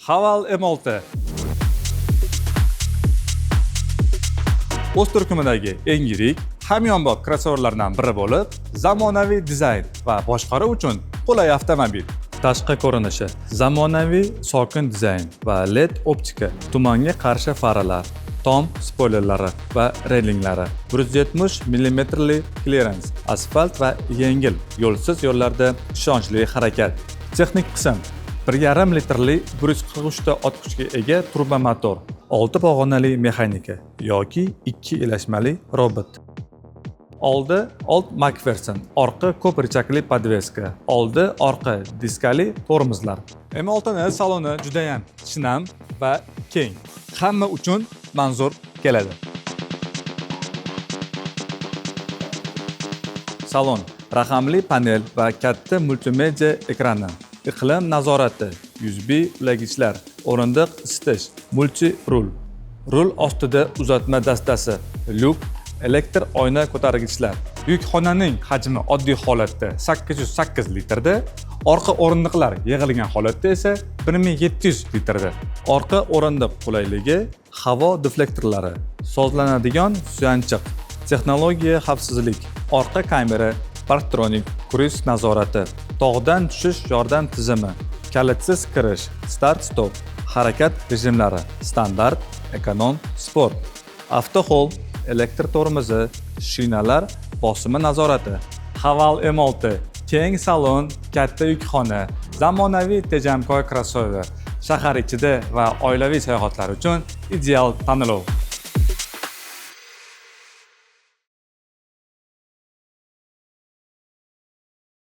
Haval M6 o'z turkumidagi eng yirik, hamyonbop crossoverlardan biri bo'lib, zamonaviy dizayn va boshqaruv uchun qulay avtomobil. Tashqi ko'rinishi: zamonaviy sokin dizayn va LED optika, tumanga qarshi faralar, tom spoilerlari va reylinglari, 170 mm klerens, asfalt va yengil yo'lsiz yo'llarda ishonchli harakat. Texnik qism: 1,5 litrli 143 ta ot kuchga ega turbo motor, 6 pog'onali mexanika yoki 2 ilashmali robot. Oldi old Macpherson, orqa ko'pirchakli podveska, oldi orqa diskali tormozlar. M6 ning saloni juda ham shinam va keng. Hamma uchun manzur keladi. Salon raqamli panel va katta multimedia ekrani, iqlim nazorati, USB ulagichlar, o'rindiq isitish, multi rul, rul ostida uzatma dastasi, lyuk, elektr oyna ko'targichlar. Yukxonaning hajmi oddiy holatda 808 litrda, orqa o'rindiqlar yig'ilgan holatda esa 1700 litrda. Orqa o'rindiq qulayligi, havo deflektorlari, sozlanadigan suyanchiq, texnologiya xavfsizlik, orqa kamera, parktronik, kruiz nazorati, tog'dan tushish yordam tizimi, kalitsiz kirish, start stop, harakat rejimlari, standart, ekonom, sport, avto hold, elektr tormozi, shinalar bosimi nazorati. Haval M6, keng salon, katta yukxona, zamonaviy tejamkor crossover, shahar ichida va oilaviy sayohatlar uchun ideal tanlov.